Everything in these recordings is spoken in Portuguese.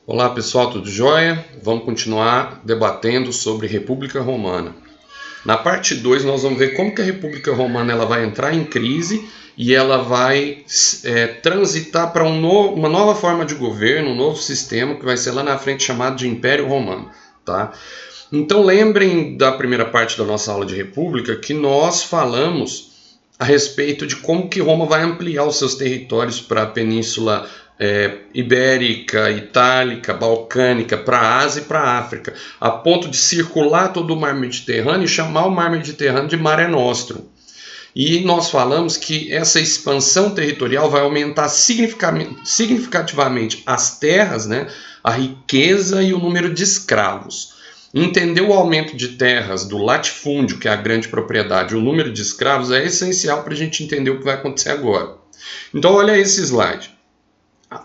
Olá pessoal, tudo jóia? Vamos continuar debatendo sobre República Romana. Na parte 2 nós vamos ver como que a República Romana ela vai entrar em crise e ela vai transitar para uma nova forma de governo, um novo sistema que vai ser lá na frente chamado de Império Romano. Tá? Então lembrem da primeira parte da nossa aula de República que nós falamos a respeito de como que Roma vai ampliar os seus territórios para a Península Ibérica, Itálica, Balcânica, para a Ásia e para a África, a ponto de circular todo o mar Mediterrâneo e chamar o mar Mediterrâneo de Mare Nostrum. E nós falamos que essa expansão territorial vai aumentar significativamente as terras, né, a riqueza e o número de escravos. Entender o aumento de terras, do latifúndio, que é a grande propriedade, o número de escravos, é essencial para a gente entender o que vai acontecer agora. Então olha esse slide.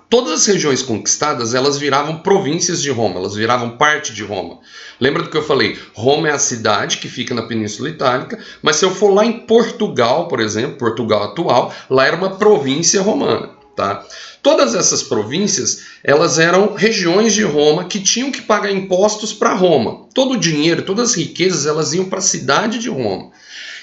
Todas as regiões conquistadas, elas viravam províncias de Roma, elas viravam parte de Roma. Lembra do que eu falei? Roma é a cidade que fica na Península Itálica, mas se eu for lá em Portugal, por exemplo, Portugal atual, lá era uma província romana. Tá? Todas essas províncias, elas eram regiões de Roma que tinham que pagar impostos para Roma. Todo o dinheiro, todas as riquezas, elas iam para a cidade de Roma.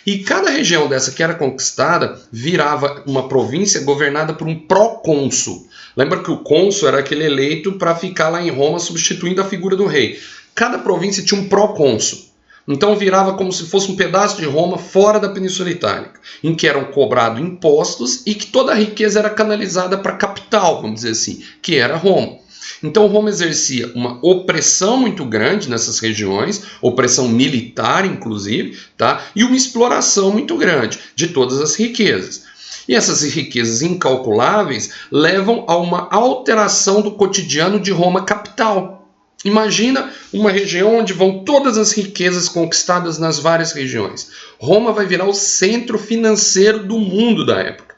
E cada região dessa que era conquistada virava uma província governada por um procônsul. Lembra que o cônsul era aquele eleito para ficar lá em Roma substituindo a figura do rei. Cada província tinha um procônsul. Então virava como se fosse um pedaço de Roma fora da Península Itálica, em que eram cobrados impostos e que toda a riqueza era canalizada para a capital, vamos dizer assim, que era Roma. Então Roma exercia uma opressão muito grande nessas regiões, opressão militar inclusive, tá? E uma exploração muito grande de todas as riquezas. E essas riquezas incalculáveis levam a uma alteração do cotidiano de Roma capital. Imagina uma região onde vão todas as riquezas conquistadas nas várias regiões. Roma vai virar o centro financeiro do mundo da época.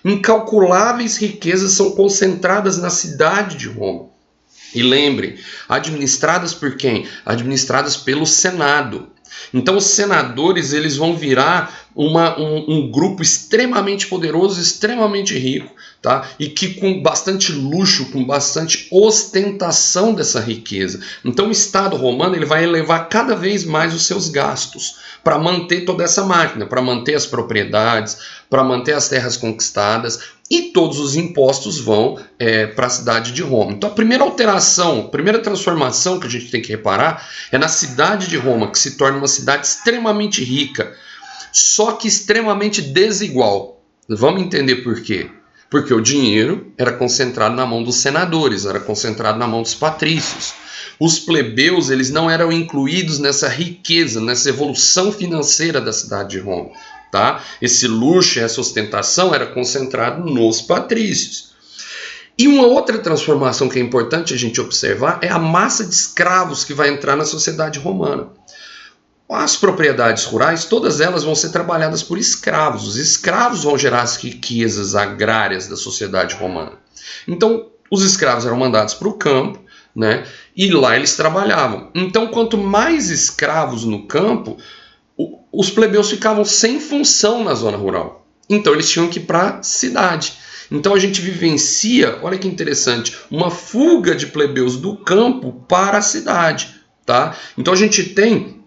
Incalculáveis riquezas são concentradas na cidade de Roma. E lembre, administradas por quem? Administradas pelo Senado. Então os senadores eles vão virar um grupo extremamente poderoso, extremamente rico, tá? E que com bastante luxo, com bastante ostentação dessa riqueza. Então o Estado romano ele vai elevar cada vez mais os seus gastos para manter toda essa máquina, para manter as propriedades, para manter as terras conquistadas, e todos os impostos vão para a cidade de Roma. Então a primeira alteração, a primeira transformação que a gente tem que reparar é na cidade de Roma, que se torna uma cidade extremamente rica, só que extremamente desigual. Vamos entender por quê? Porque o dinheiro era concentrado na mão dos senadores, era concentrado na mão dos patrícios. Os plebeus eles não eram incluídos nessa riqueza, nessa evolução financeira da cidade de Roma. Tá? Esse luxo, essa ostentação era concentrado nos patrícios. E uma outra transformação que é importante a gente observar é a massa de escravos que vai entrar na sociedade romana. As propriedades rurais, todas elas vão ser trabalhadas por escravos. Os escravos vão gerar as riquezas agrárias da sociedade romana. Então, os escravos eram mandados para o campo, né? E lá eles trabalhavam. Então, quanto mais escravos no campo, os plebeus ficavam sem função na zona rural. Então eles tinham que ir para a cidade. Então a gente vivencia, olha que interessante, uma fuga de plebeus do campo para a cidade. Tá? Então a gente tem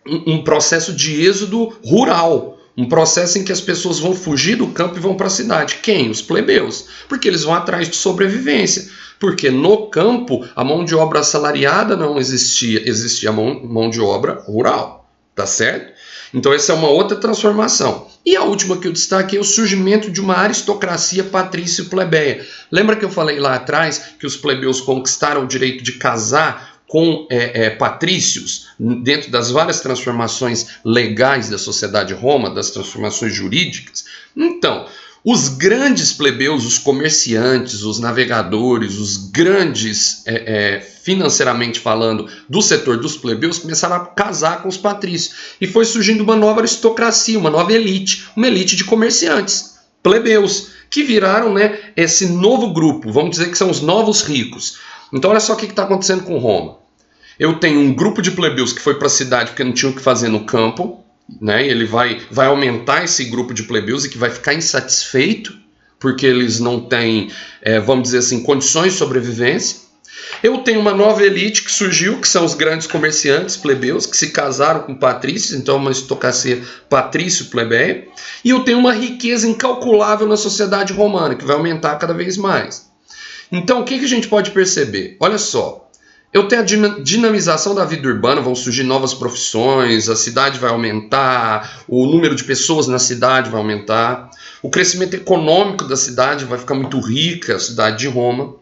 um processo de êxodo rural. Um processo em que as pessoas vão fugir do campo e vão para a cidade. Quem? Os plebeus. Porque eles vão atrás de sobrevivência. Porque no campo a mão de obra assalariada não existia. Existia a mão de obra rural. Tá certo? Então essa é uma outra transformação. E a última que eu destaquei é o surgimento de uma aristocracia patrício-plebeia. Lembra que eu falei lá atrás que os plebeus conquistaram o direito de casar com patrícios dentro das várias transformações legais da sociedade Roma, das transformações jurídicas? Então, os grandes plebeus, os comerciantes, os navegadores, os grandes, financeiramente falando, do setor dos plebeus, começaram a casar com os patrícios. E foi surgindo uma nova aristocracia, uma nova elite, uma elite de comerciantes, plebeus, que viraram, né, esse novo grupo, vamos dizer que são os novos ricos. Então olha só o que está acontecendo com Roma. Eu tenho um grupo de plebeus que foi para a cidade porque não tinha o que fazer no campo, né? Ele vai aumentar esse grupo de plebeus e que vai ficar insatisfeito porque eles não têm, vamos dizer assim, condições de sobrevivência. Eu tenho uma nova elite que surgiu, que são os grandes comerciantes plebeus, que se casaram com patrícios, então uma aristocracia patrício-plebeia. E eu tenho uma riqueza incalculável na sociedade romana, que vai aumentar cada vez mais. Então, o que a gente pode perceber? Olha só, eu tenho a dinamização da vida urbana, vão surgir novas profissões, a cidade vai aumentar, o número de pessoas na cidade vai aumentar, o crescimento econômico da cidade vai ficar muito rica, a cidade de Roma.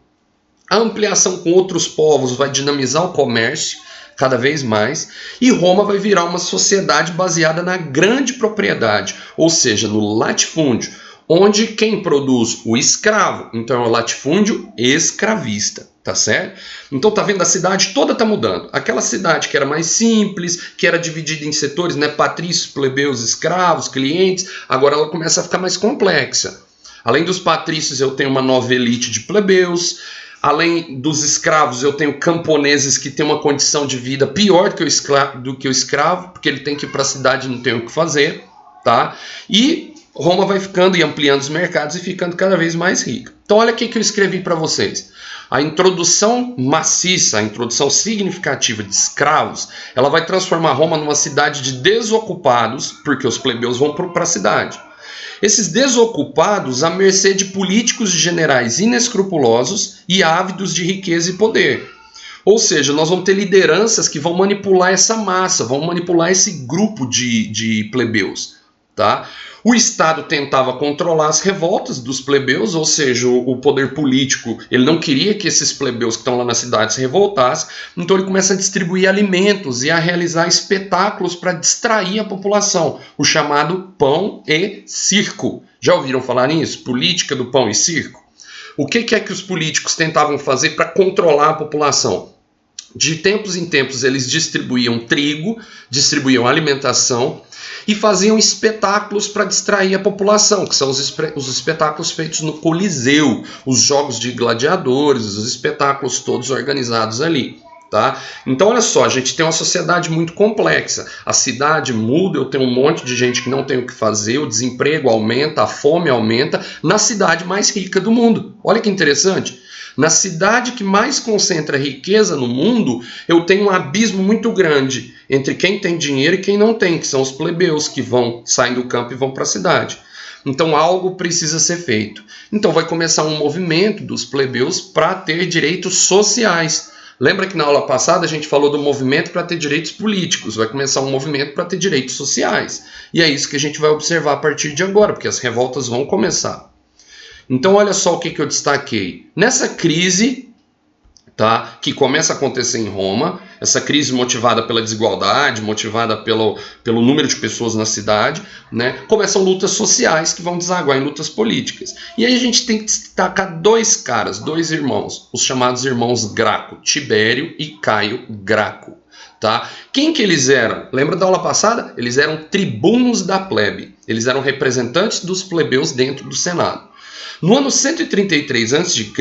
A ampliação com outros povos vai dinamizar o comércio cada vez mais, e Roma vai virar uma sociedade baseada na grande propriedade, ou seja, no latifúndio, onde quem produz o escravo, então é o latifúndio escravista, tá certo? Então tá vendo, a cidade toda tá mudando. Aquela cidade que era mais simples, que era dividida em setores, né, patrícios, plebeus, escravos, clientes, agora ela começa a ficar mais complexa. Além dos patrícios, eu tenho uma nova elite de plebeus. Além dos escravos, eu tenho camponeses que têm uma condição de vida pior do que o escravo, porque ele tem que ir para a cidade e não tem o que fazer, tá? E Roma vai ficando e ampliando os mercados e ficando cada vez mais rica. Então olha o que eu escrevi para vocês. A introdução maciça, a introdução significativa de escravos, ela vai transformar Roma numa cidade de desocupados, porque os plebeus vão para a cidade. Esses desocupados à mercê de políticos e generais inescrupulosos e ávidos de riqueza e poder. Ou seja, nós vamos ter lideranças que vão manipular essa massa, vão manipular esse grupo de plebeus. Tá? O Estado tentava controlar as revoltas dos plebeus, ou seja, o poder político, ele não queria que esses plebeus que estão lá na cidade se revoltassem, então ele começa a distribuir alimentos e a realizar espetáculos para distrair a população, o chamado pão e circo. Já ouviram falar nisso? Política do pão e circo? O que é que os políticos tentavam fazer para controlar a população? De tempos em tempos eles distribuíam trigo, distribuíam alimentação e faziam espetáculos para distrair a população, que são os espetáculos feitos no Coliseu, os jogos de gladiadores, os espetáculos todos organizados ali. Tá? Então olha só, a gente tem uma sociedade muito complexa, a cidade muda, eu tenho um monte de gente que não tem o que fazer, o desemprego aumenta, a fome aumenta, na cidade mais rica do mundo. Olha que interessante. Na cidade que mais concentra riqueza no mundo, eu tenho um abismo muito grande entre quem tem dinheiro e quem não tem, que são os plebeus que saem do campo e vão para a cidade. Então algo precisa ser feito. Então vai começar um movimento dos plebeus para ter direitos sociais. Lembra que na aula passada a gente falou do movimento para ter direitos políticos, vai começar um movimento para ter direitos sociais. E é isso que a gente vai observar a partir de agora, porque as revoltas vão começar. Então olha só o que eu destaquei. Nessa crise, tá, que começa a acontecer em Roma, essa crise motivada pela desigualdade, motivada pelo número de pessoas na cidade, né, começam lutas sociais que vão desaguar em lutas políticas. E aí a gente tem que destacar dois caras, dois irmãos, os chamados irmãos Graco, Tibério e Caio Graco. Tá? Quem que eles eram? Lembra da aula passada? Eles eram tribunos da plebe, eles eram representantes dos plebeus dentro do Senado. No ano 133 a.C.,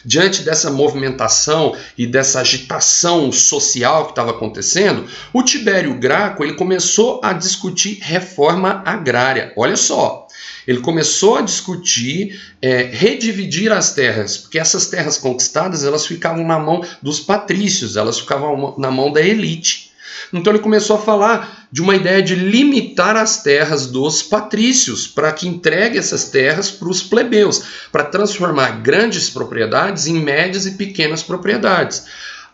diante dessa movimentação e dessa agitação social que estava acontecendo, o Tibério Graco ele começou a discutir reforma agrária. Olha só, ele começou a discutir redividir as terras, porque essas terras conquistadas elas ficavam na mão dos patrícios, elas ficavam na mão da elite. Então ele começou a falar de uma ideia de limitar as terras dos patrícios, para que entregue essas terras para os plebeus, para transformar grandes propriedades em médias e pequenas propriedades.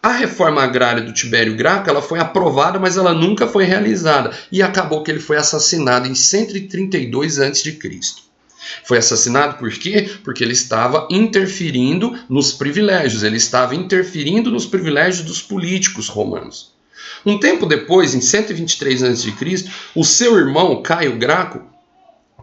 A reforma agrária do Tibério Graco ela foi aprovada, mas ela nunca foi realizada, e acabou que ele foi assassinado em 132 a.C. Foi assassinado por quê? Porque ele estava interferindo nos privilégios, ele estava interferindo nos privilégios dos políticos romanos. Um tempo depois, em 123 a.C., o seu irmão, Caio Graco,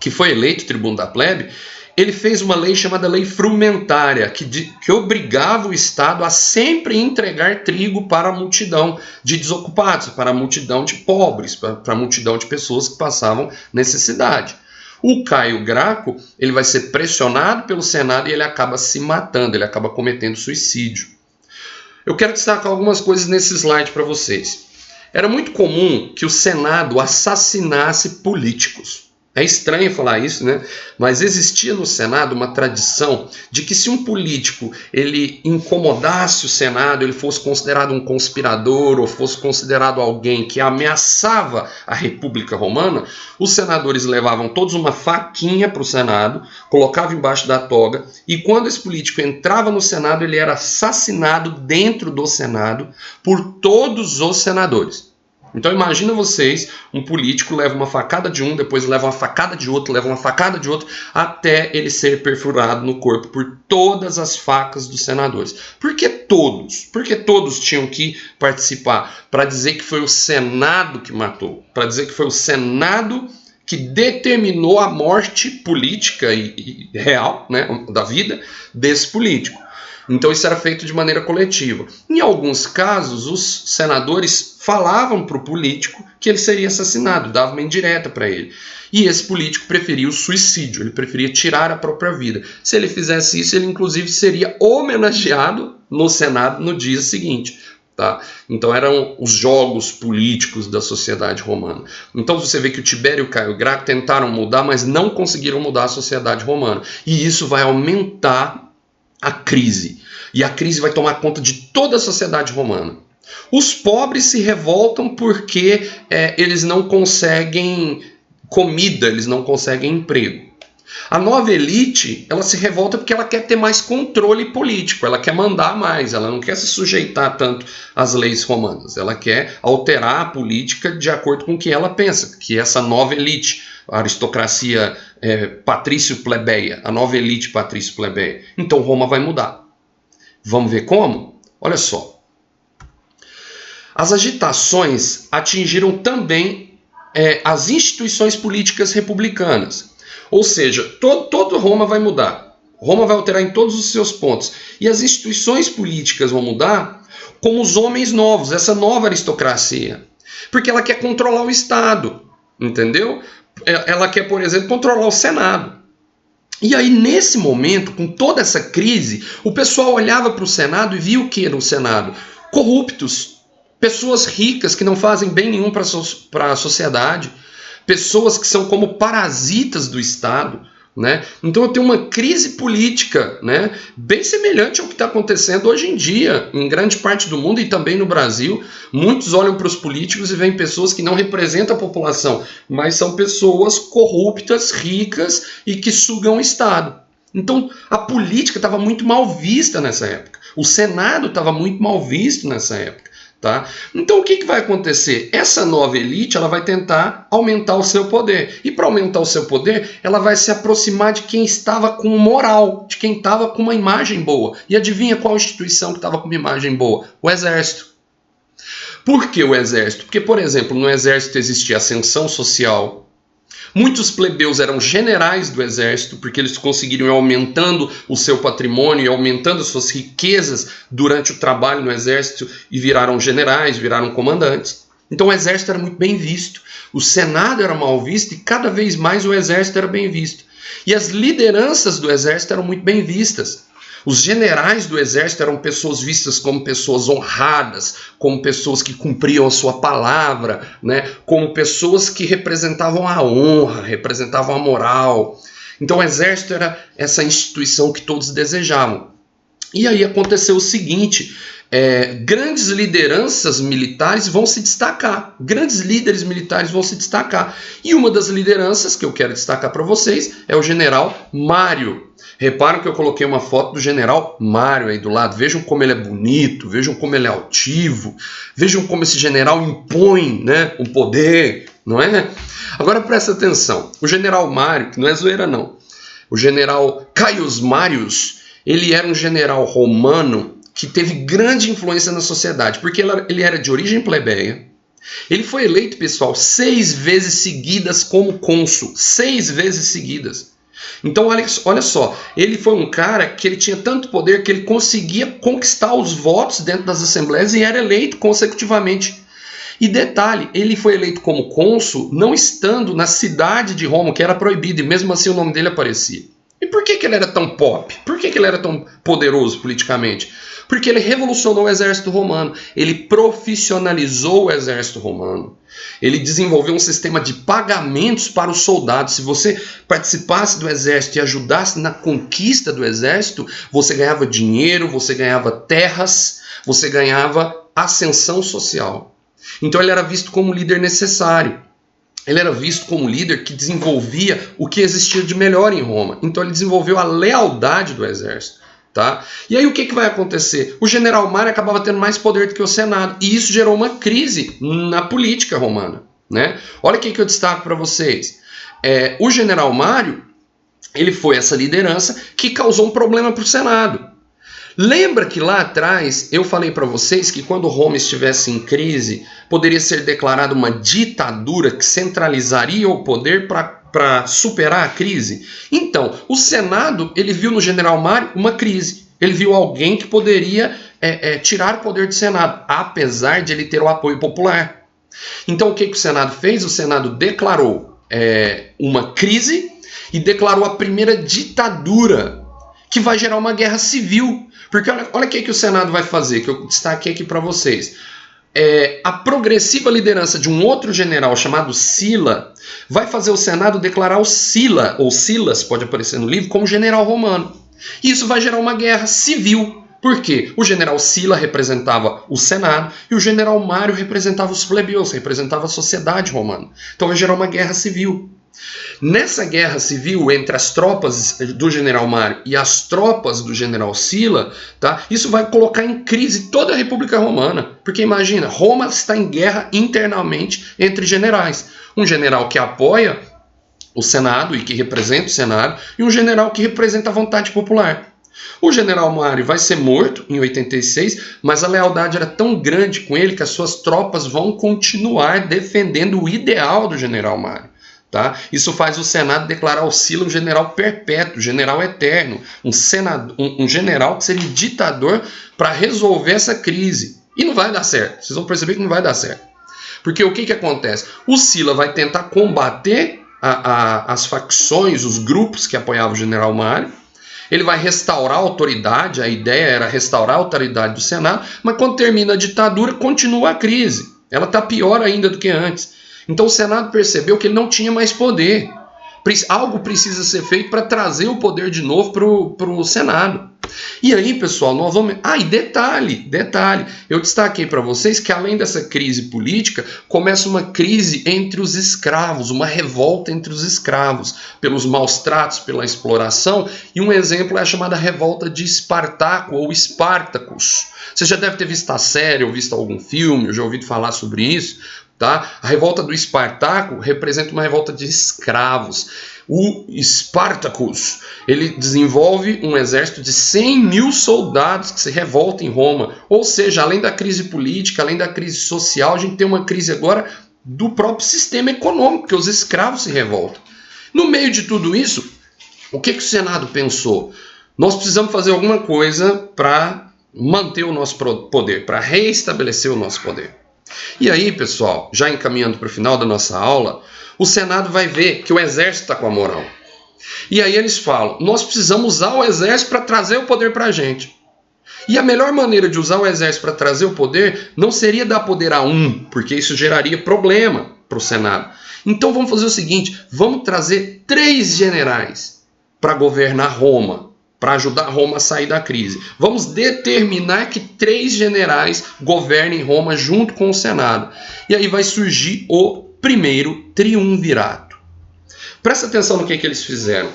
que foi eleito tribuno da plebe, ele fez uma lei chamada Lei Frumentária, que obrigava o Estado a sempre entregar trigo para a multidão de desocupados, para a multidão de pobres, para a multidão de pessoas que passavam necessidade. O Caio Graco ele vai ser pressionado pelo Senado e ele acaba se matando, ele acaba cometendo suicídio. Eu quero destacar algumas coisas nesse slide para vocês. Era muito comum que o Senado assassinasse políticos. É estranho falar isso, né? Mas existia no Senado uma tradição de que se um político ele incomodasse o Senado, ele fosse considerado um conspirador ou fosse considerado alguém que ameaçava a República Romana, os senadores levavam todos uma faquinha para o Senado, colocavam embaixo da toga e quando esse político entrava no Senado, ele era assassinado dentro do Senado por todos os senadores. Então imagina vocês, um político leva uma facada de um, depois leva uma facada de outro, leva uma facada de outro, até ele ser perfurado no corpo por todas as facas dos senadores. Por que todos? Porque todos tinham que participar para dizer que foi o Senado que matou, para dizer que foi o Senado que determinou a morte política e real, né, da vida desse político. Então isso era feito de maneira coletiva. Em alguns casos, os senadores falavam para o político que ele seria assassinado, davam uma indireta para ele. E esse político preferia o suicídio, ele preferia tirar a própria vida. Se ele fizesse isso, ele inclusive seria homenageado no Senado no dia seguinte. Tá? Então eram os jogos políticos da sociedade romana. Então você vê que o Tibério e o Caio Graco tentaram mudar, mas não conseguiram mudar a sociedade romana. E isso vai aumentar a crise. E a crise vai tomar conta de toda a sociedade romana. Os pobres se revoltam porque eles não conseguem comida, eles não conseguem emprego. A nova elite, ela se revolta porque ela quer ter mais controle político, ela quer mandar mais, ela não quer se sujeitar tanto às leis romanas, ela quer alterar a política de acordo com o que ela pensa, que essa nova elite, a aristocracia patrício-plebeia, a nova elite patrício-plebeia. Então Roma vai mudar. Vamos ver como? Olha só. As agitações atingiram também as instituições políticas republicanas. Ou seja, todo Roma vai mudar. Roma vai alterar em todos os seus pontos. E as instituições políticas vão mudar como os homens novos, essa nova aristocracia. Porque ela quer controlar o Estado, entendeu? Ela quer, por exemplo, controlar o Senado. E aí, nesse momento, com toda essa crise, o pessoal olhava para o Senado e via o que no Senado? Corruptos, pessoas ricas que não fazem bem nenhum para a sociedade, pessoas que são como parasitas do Estado, né? Então eu tenho uma crise política, né, bem semelhante ao que está acontecendo hoje em dia, em grande parte do mundo e também no Brasil. Muitos olham para os políticos e veem pessoas que não representam a população, mas são pessoas corruptas, ricas e que sugam o Estado. Então a política estava muito mal vista nessa época. O Senado estava muito mal visto nessa época. Tá? Então o que vai acontecer? Essa nova elite ela vai tentar aumentar o seu poder. E para aumentar o seu poder, ela vai se aproximar de quem estava com moral, de quem estava com uma imagem boa. E adivinha qual instituição que estava com uma imagem boa? O exército. Por que o exército? Porque, por exemplo, no exército existia ascensão social. Muitos plebeus eram generais do exército, porque eles conseguiram ir aumentando o seu patrimônio e aumentando as suas riquezas durante o trabalho no exército e viraram generais, viraram comandantes. Então o exército era muito bem visto. O Senado era mal visto e cada vez mais o exército era bem visto. E as lideranças do exército eram muito bem vistas. Os generais do exército eram pessoas vistas como pessoas honradas, como pessoas que cumpriam a sua palavra, né? Como pessoas que representavam a honra, representavam a moral. Então o exército era essa instituição que todos desejavam. E aí aconteceu o seguinte, grandes lideranças militares vão se destacar, grandes líderes militares vão se destacar. E uma das lideranças que eu quero destacar para vocês é o general Mário. Reparam que eu coloquei uma foto do general Mário aí do lado. Vejam como ele é bonito, vejam como ele é altivo, vejam como esse general impõe, né, o poder, não é? Agora presta atenção, o general Mário, que não é zoeira não, o general Caius Marius, ele era um general romano que teve grande influência na sociedade, porque ele era de origem plebeia. Ele foi eleito, pessoal, 6 vezes seguidas como cônsul, 6 vezes seguidas. Então olha só, ele foi um cara que ele tinha tanto poder que ele conseguia conquistar os votos dentro das assembleias e era eleito consecutivamente. E detalhe, ele foi eleito como cônsul não estando na cidade de Roma, que era proibido, e mesmo assim o nome dele aparecia. E por que ele era tão pop? Por que ele era tão poderoso politicamente? Porque ele revolucionou o exército romano, ele profissionalizou o exército romano. Ele desenvolveu um sistema de pagamentos para os soldados. Se você participasse do exército e ajudasse na conquista do exército, você ganhava dinheiro, você ganhava terras, você ganhava ascensão social. Então ele era visto como líder necessário. Ele era visto como líder que desenvolvia o que existia de melhor em Roma. Então ele desenvolveu a lealdade do exército. Tá? E aí o que vai acontecer? O general Mário acabava tendo mais poder do que o Senado. E isso gerou uma crise na política romana. Né? Olha o que eu destaco para vocês. O general Mário, ele foi essa liderança que causou um problema para o Senado. Lembra que lá atrás eu falei para vocês que quando Roma estivesse em crise, poderia ser declarada uma ditadura que centralizaria o poder para superar a crise? Então, o Senado, ele viu no general Mário uma crise. Ele viu alguém que poderia tirar o poder do Senado, apesar de ele ter o apoio popular. Então, o que o Senado fez? O Senado declarou uma crise e declarou a primeira ditadura, que vai gerar uma guerra civil. Porque olha o que o Senado vai fazer, que eu destaquei aqui para vocês. A progressiva liderança de um outro general chamado Sila vai fazer o Senado declarar o Sila, ou Silas, pode aparecer no livro, como general romano. E isso vai gerar uma guerra civil. Por quê? O general Sila representava o Senado e o general Mário representava os plebeus, representava a sociedade romana. Então vai gerar uma guerra civil. Nessa guerra civil entre as tropas do general Mário e as tropas do general Sila, tá? Isso vai colocar em crise toda a República Romana. Porque imagina, Roma está em guerra internamente entre generais. Um general que apoia o Senado e que representa o Senado, e um general que representa a vontade popular. O general Mário vai ser morto em 86, mas a lealdade era tão grande com ele que as suas tropas vão continuar defendendo o ideal do general Mário. Tá? Isso faz o Senado declarar o Sila um general perpétuo, general eterno, um general que seria ditador para resolver essa crise. E não vai dar certo, vocês vão perceber que não vai dar certo. Porque o que acontece? O Sila vai tentar combater as facções, os grupos que apoiavam o general Mário. Ele vai restaurar a autoridade, a ideia era restaurar a autoridade do Senado, mas quando termina a ditadura, continua a crise. Ela está pior ainda do que antes. Então o Senado percebeu que ele não tinha mais poder. Algo precisa ser feito para trazer o poder de novo para o Senado. E aí, pessoal, nós vamos... e detalhe, eu destaquei para vocês que além dessa crise política, começa uma crise entre os escravos, uma revolta entre os escravos, pelos maus tratos, pela exploração, e um exemplo é a chamada revolta de Espartaco, ou Espartacus. Você já deve ter visto a série, ou visto algum filme, ou já ouvido falar sobre isso, tá? A revolta do Espartaco representa uma revolta de escravos. O Spartacus, ele desenvolve um exército de 100 mil soldados que se revoltam em Roma. Ou seja, além da crise política, além da crise social, a gente tem uma crise agora do próprio sistema econômico, porque os escravos se revoltam. No meio de tudo isso, o que o Senado pensou? Nós precisamos fazer alguma coisa para manter o nosso poder, para reestabelecer o nosso poder. E aí, pessoal, já encaminhando para o final da nossa aula, o Senado vai ver que o exército está com a moral. E aí eles falam, nós precisamos usar o exército para trazer o poder para a gente. E a melhor maneira de usar o exército para trazer o poder não seria dar poder a um, porque isso geraria problema para o Senado. Então vamos fazer o seguinte, vamos trazer 3 generais para governar Roma, para ajudar Roma a sair da crise. Vamos determinar que 3 generais governem Roma junto com o Senado. E aí vai surgir o primeiro triunvirato. Presta atenção no que eles fizeram.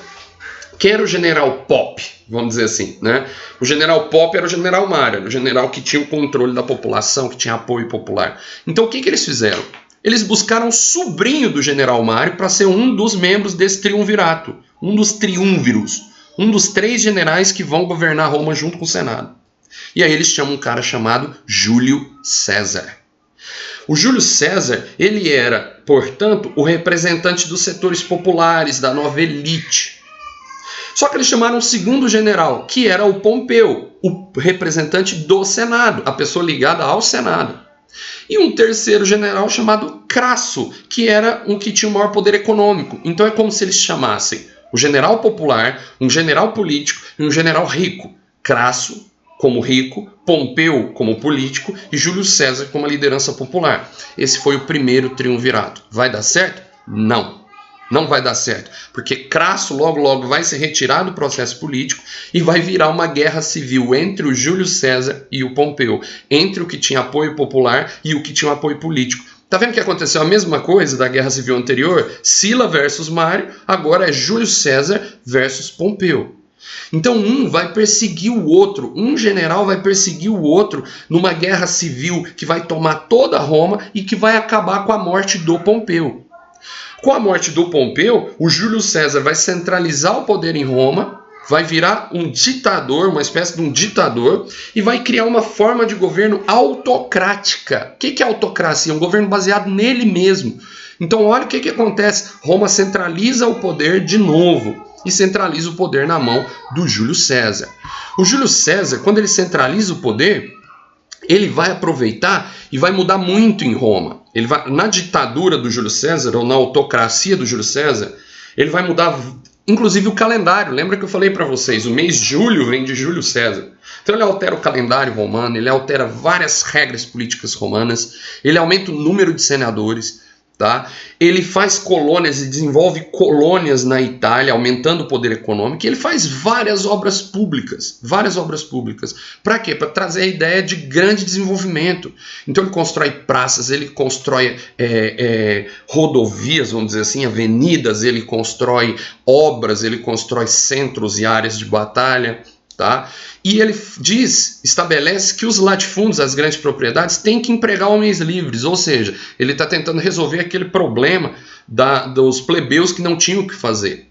Quem era o general Pop, vamos dizer assim, né? O general Pop era o general Mário, era o general que tinha o controle da população, que tinha apoio popular. Então o que eles fizeram? Eles buscaram o sobrinho do general Mário para ser um dos membros desse triunvirato, um dos triunviros, um dos 3 generais que vão governar Roma junto com o Senado. E aí eles chamam um cara chamado Júlio César. O Júlio César, ele era, portanto, o representante dos setores populares, da nova elite. Só que eles chamaram um segundo general, que era o Pompeu, o representante do Senado, a pessoa ligada ao Senado. E um terceiro general chamado Crasso, que era um que tinha o maior poder econômico. Então é como se eles chamassem o general popular, um general político e um general rico. Crasso, como rico, Pompeu como político e Júlio César como a liderança popular. Esse foi o primeiro triunvirato. Vai dar certo? Não. Não vai dar certo, porque Crasso logo vai se retirar do processo político e vai virar uma guerra civil entre o Júlio César e o Pompeu, entre o que tinha apoio popular e o que tinha apoio político. Tá vendo que aconteceu a mesma coisa da guerra civil anterior? Sila versus Mário, agora é Júlio César versus Pompeu. Então um vai perseguir o outro, um general vai perseguir o outro numa guerra civil que vai tomar toda Roma e que vai acabar com a morte do Pompeu. Com a morte do Pompeu, o Júlio César vai centralizar o poder em Roma, vai virar um ditador, uma espécie de um ditador, e vai criar uma forma de governo autocrática. O que é autocracia? Um governo baseado nele mesmo. Então olha o que acontece. Roma centraliza o poder de novo e centraliza o poder na mão do Júlio César. O Júlio César, quando ele centraliza o poder, ele vai aproveitar e vai mudar muito em Roma. Ele vai, na ditadura do Júlio César, ou na autocracia do Júlio César, ele vai mudar, inclusive, o calendário. Lembra que eu falei para vocês, o mês de julho vem de Júlio César. Então ele altera o calendário romano, ele altera várias regras políticas romanas, ele aumenta o número de senadores, tá? Ele faz colônias e desenvolve colônias na Itália, aumentando o poder econômico, e ele faz várias obras públicas. Para quê? Para trazer a ideia de grande desenvolvimento. Então ele constrói praças, ele constrói rodovias, vamos dizer assim, avenidas, ele constrói obras, ele constrói centros e áreas de batalha. Tá? E ele estabelece que os latifúndios, as grandes propriedades, têm que empregar homens livres, ou seja, ele está tentando resolver aquele problema dos plebeus que não tinham o que fazer.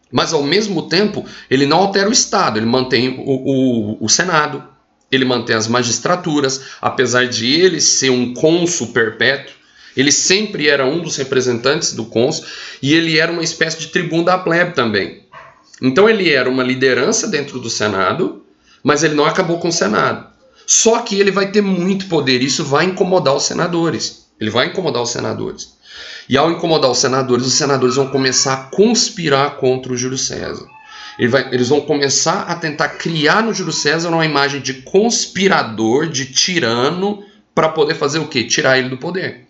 Mas, ao mesmo tempo, ele não altera o Estado, ele mantém o Senado, ele mantém as magistraturas, apesar de ele ser um cônsul perpétuo, ele sempre era um dos representantes do cônsul, e ele era uma espécie de tribuno da plebe também. Então ele era uma liderança dentro do Senado, mas ele não acabou com o Senado. Só que ele vai ter muito poder, isso vai incomodar os senadores. Ele vai incomodar os senadores. E ao incomodar os senadores vão começar a conspirar contra o Júlio César. Eles vão começar a tentar criar no Júlio César uma imagem de conspirador, de tirano, para poder fazer o quê? Tirar ele do poder.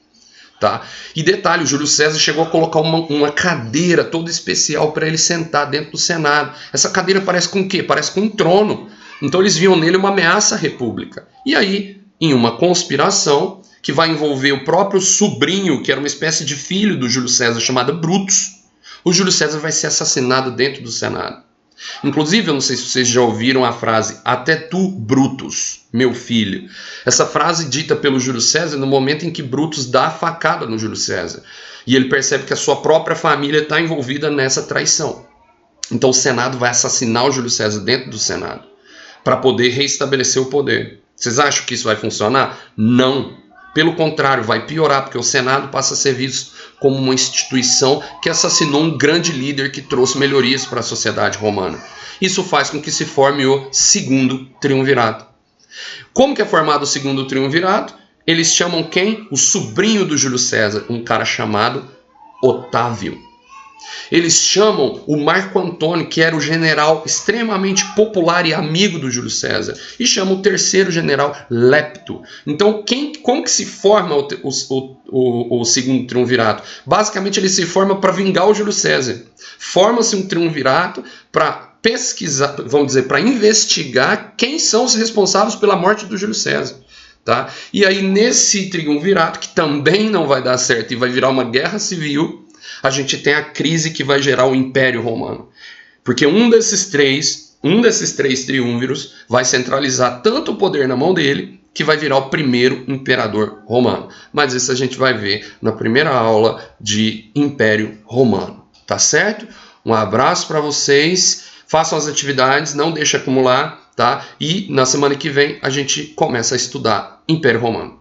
Tá? E detalhe, o Júlio César chegou a colocar uma cadeira toda especial para ele sentar dentro do Senado. Essa cadeira parece com o quê? Parece com um trono. Então eles viam nele uma ameaça à república. E aí, em uma conspiração que vai envolver o próprio sobrinho, que era uma espécie de filho do Júlio César, chamado Brutus, o Júlio César vai ser assassinado dentro do Senado. Inclusive, eu não sei se vocês já ouviram a frase "até tu, Brutus, meu filho". Essa frase dita pelo Júlio César no momento em que Brutus dá a facada no Júlio César. E ele percebe que a sua própria família está envolvida nessa traição. Então o Senado vai assassinar o Júlio César dentro do Senado, para poder reestabelecer o poder. Vocês acham que isso vai funcionar? Não. Pelo contrário, vai piorar, porque o Senado passa a ser visto como uma instituição que assassinou um grande líder que trouxe melhorias para a sociedade romana. Isso faz com que se forme o segundo triunvirato. Como que é formado o segundo triunvirato? Eles chamam quem? O sobrinho do Júlio César, um cara chamado Otávio. Eles chamam o Marco Antônio, que era o general extremamente popular e amigo do Júlio César, e chamam o terceiro general, Lepto. Então, como que se forma o segundo triunvirato? Basicamente, ele se forma para vingar o Júlio César. Forma-se um triunvirato para pesquisar, vamos dizer, para investigar quem são os responsáveis pela morte do Júlio César. Tá? E aí, nesse triunvirato, que também não vai dar certo e vai virar uma guerra civil, a gente tem a crise que vai gerar o Império Romano. Porque um desses três triunviros vai centralizar tanto o poder na mão dele, que vai virar o primeiro imperador romano. Mas isso a gente vai ver na primeira aula de Império Romano. Tá certo? Um abraço para vocês. Façam as atividades, não deixem acumular, tá? E na semana que vem a gente começa a estudar Império Romano.